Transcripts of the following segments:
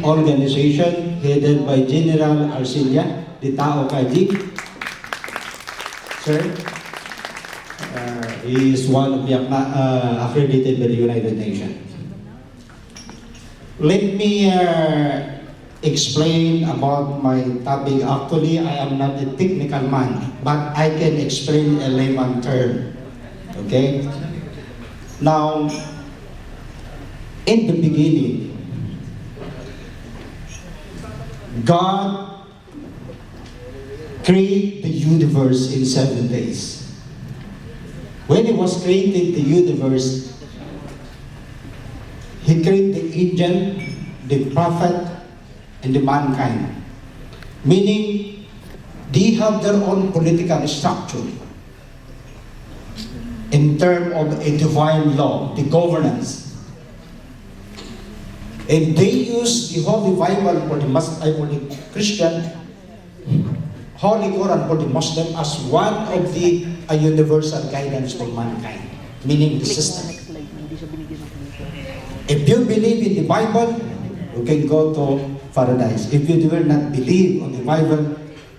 organization headed by General Arcilia, the Tao Kajik. Sir, he is one of the accredited by the United Nations. Let me explain about my topic. Actually, I am not a technical man, but I can explain a layman term. Okay? Now, in the beginning, God created the universe in 7 days. When He was creating the universe, He created the angel, the prophet, and the mankind. Meaning, they have their own political structure in terms of a divine law, the governance. And they use the Holy Bible for the Christian, Holy Quran for the Muslim as one of the universal guidance for mankind, meaning the system. If you believe in the Bible, you can go to paradise. If you do not believe on the Bible,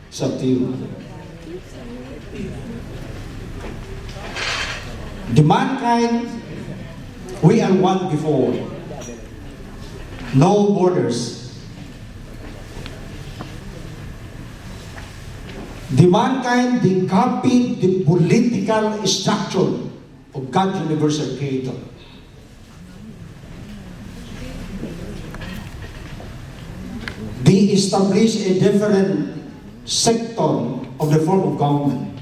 it's up to you. The mankind, we are one before. No borders. The mankind, they copied the political structure of God's universal creator. They established a different sector of the form of government.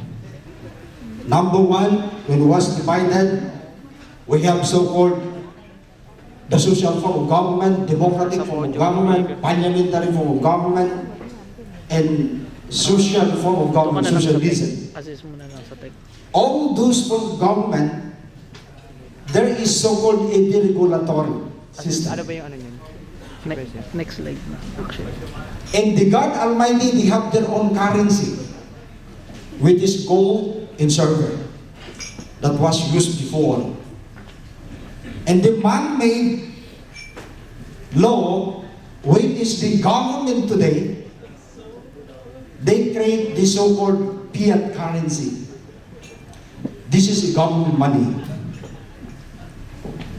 Number one, when it was divided, we have so-called the social form of government, democratic form of government, parliamentary form of government, and social form of government, socialism. All those forms of government, there is so-called a deregulatory system. Next slide. And the God Almighty, they have their own currency, which is gold and silver, that was used before. And the man-made law, which is the government today, they create the so-called fiat currency. This is government money.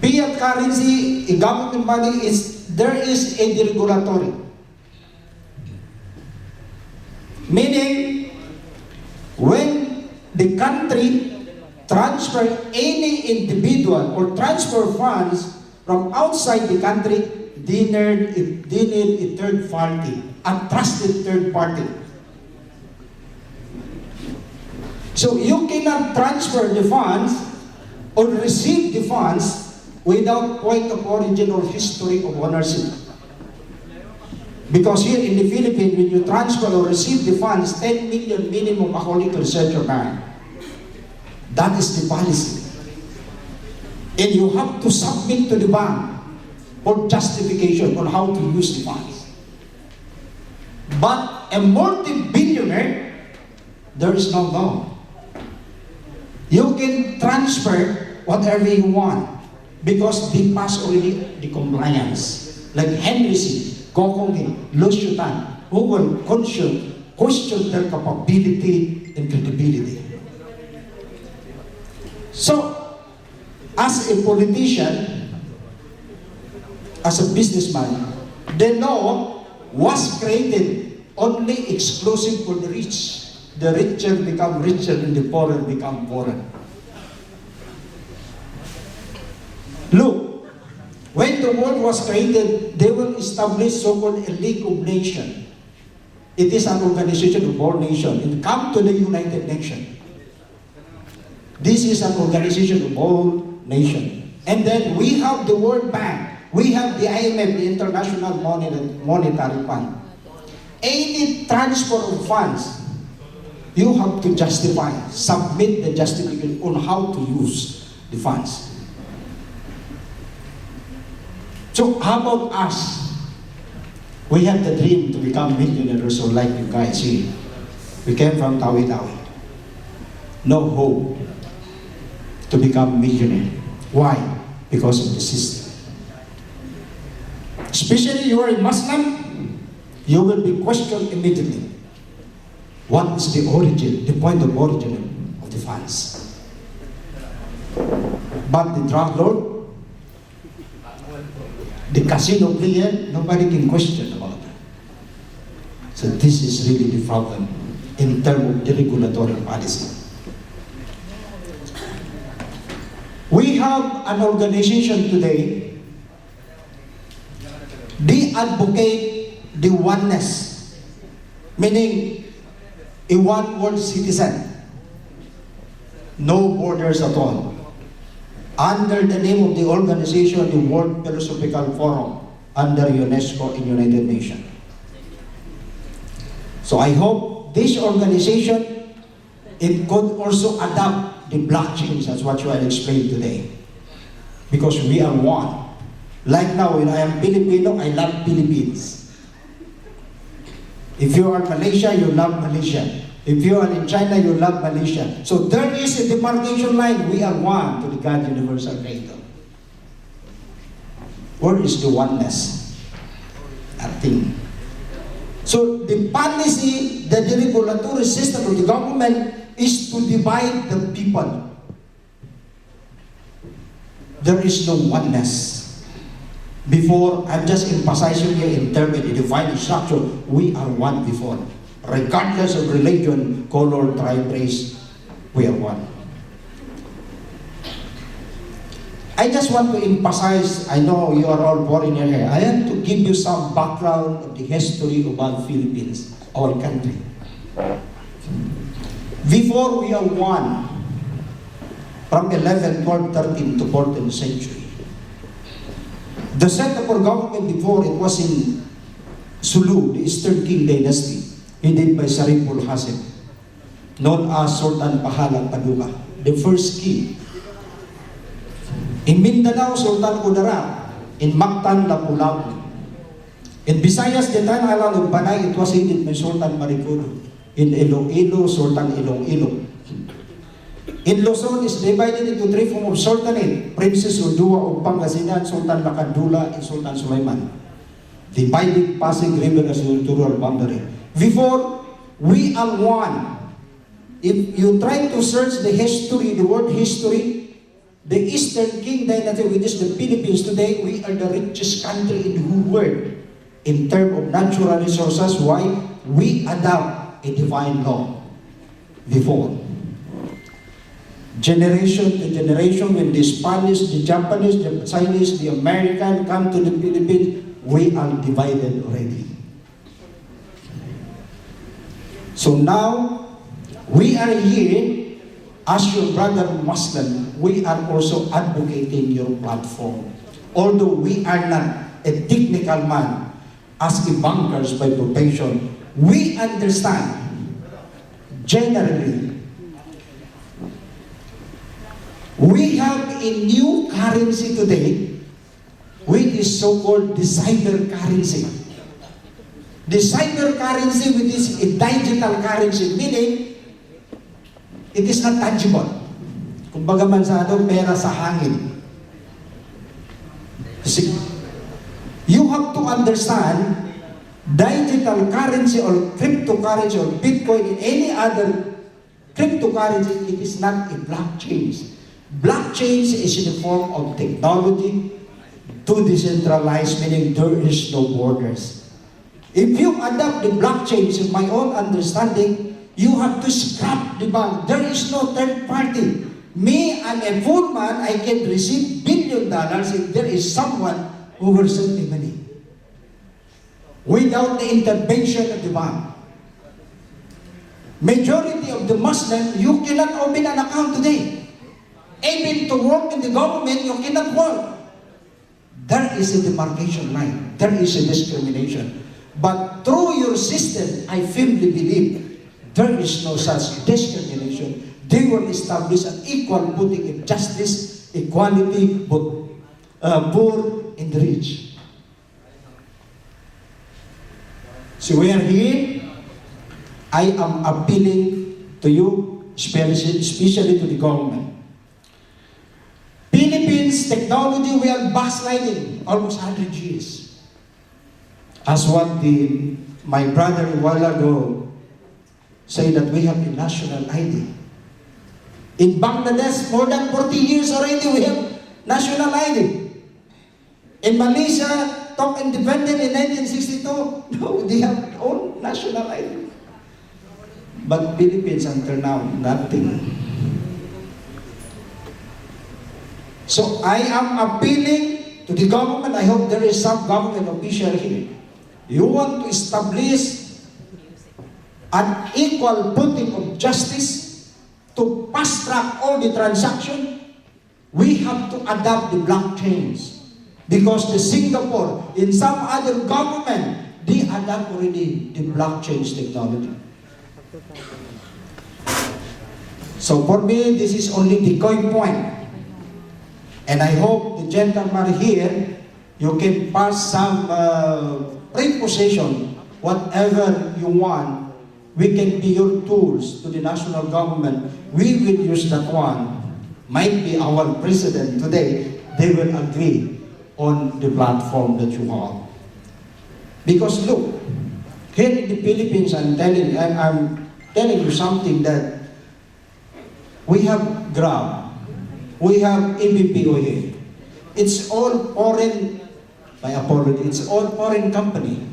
Fiat currency, government money there is a deregulatory. Meaning, when the country transfer any individual or transfer funds from outside the country, they need a third party, a trusted third party. So you cannot transfer the funds or receive the funds without point of origin or history of ownership. Because here in the Philippines, when you transfer or receive the funds, 10 million minimum according to the central bank. That is the policy. And you have to submit to the bank for justification on how to use the funds. But a multi-billionaire, there is no law. You can transfer whatever you want because they pass already the compliance. Like Henry C., Gokongin, Lucio Tan, who will question their capability and credibility. So, as a politician, as a businessman, the law was created only exclusive for the rich. The richer become richer and the poorer become poorer. Look, when the world was created, they will establish so-called a League of Nations. It is an organization of all nations. It comes to the United Nations. This is an organization of all nations. And then we have the World Bank. We have the IMF, the International Monetary Fund. Any transfer of funds, you have to justify, submit the justification on how to use the funds. So how about us? We have the dream to become millionaires, so like you guys here. We came from Tawi-Tawi. No hope to become millionaire. Why? Because of the system. especially you are a Muslim, you will be questioned immediately. What is the origin, the point of origin of the funds? But the drug lord, the casino player, nobody can question about that. So this is really the problem in terms of the regulatory policy. We have an organization today, they advocate the oneness, meaning a one-world citizen, no borders at all. Under the name of the organization, the World Philosophical Forum, under UNESCO and United Nations. So I hope this organization, it could also adopt the blockchains, as what you have explained today. Because we are one. Like now, when I am Filipino, I love Philippines. If you are Malaysia, you love Malaysia. If you are in China, you love Malaysia. So there is a demarcation line. We are one to the God Universal Creator. Where is the oneness? Nothing. So the policy, the regulatory system of the government is to divide the people. There is no oneness. Before, I'm just emphasizing here in terms of the divine structure, we are one before. Regardless of religion, color, tribe, race, we are one. I just want to emphasize, I know you are all foreigner here, I have to give you some background of the history about Philippines, our country. Before we are one, from 11, 12, 13 to 14th century. The setup of government before, it was in Sulu, the Eastern King dynasty, headed by Shariff known as Sultan Pahala Paduka, the first king. In Mindanao, Sultan Kudarat. In Mactan, Lapu-Lapu. In Visayas, the time island of Banay, it was headed by Sultan Marikudo. In Iloilo, Sultan Iloilo. In Luzon is divided into three forms of sultanate: Princess Udua of Pangasinan, Sultan Lakandula, and Sultan Sulaiman. Dividing Pasig River as the territorial boundary. Before, we are one. If you try to search the history, the word history, the Eastern King dynasty, which is the Philippines today, we are the richest country in the whole world in terms of natural resources. Why? We adopt a divine law. Before, generation to generation, when the Spanish, the Japanese, the Chinese, the American come to the Philippines, we are divided already. So now, we are here as your brother Muslim. We are also advocating your platform. Although we are not a technical man, as a bankers by profession, we understand generally. We have a new currency today, which is so-called the cyber currency. The cyber currency, which is a digital currency, meaning it is not tangible. Kumbaga man sa pera sa hangin. You have to understand, digital currency or cryptocurrency or Bitcoin and any other cryptocurrency, it is not a blockchain. Blockchain is in the form of technology to decentralize, meaning there is no borders. If you adopt the blockchain, in my own understanding, you have to scrap the bank. There is no third party. Me, I'm a poor man, I can receive $1 billion if there is someone who will send me money. Without the intervention of the bank. Majority of the Muslims, you cannot open an account today. Even to work in the government, you cannot work. There is a demarcation line. There is a discrimination. But through your system, I firmly believe there is no such discrimination. They will establish an equal footing of justice, equality, both poor and rich. So we are here. I am appealing to you, especially to the government. Philippines technology, we are backsliding almost 100 years. As what my brother a while ago say that we have a national ID. In Bangladesh, more than 40 years already, we have national ID. In Malaysia, top independent in 1962, no, they have their own national ID. But Philippines until now, nothing. So I am appealing to the government. I hope there is some government official here. You want to establish an equal footing of justice to fast track all the transaction, we have to adopt the blockchains. Because the Singapore, in some other government, they adopt already the blockchains technology. So for me, this is only the key point. And I hope the gentleman here, you can pass some preposition, whatever you want. We can be your tools to the national government. We will use that one. Might be our president today, they will agree on the platform that you have. Because look, here in the Philippines, I'm telling you something that we have Grab, we have ABPO here. It's all foreign, my apology, it's all foreign company.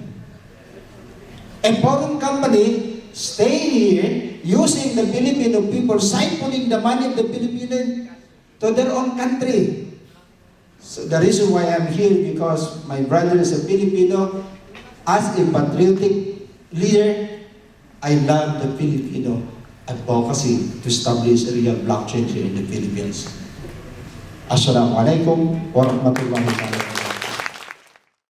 A foreign company stay here using the Filipino people, siphoning the money of the Filipino to their own country. So the reason why I'm here, because my brother is a Filipino. As a patriotic leader, I love the Filipino advocacy to establish a real blockchain here in the Philippines. Assalamualaikum warahmatullahi wabarakatuh.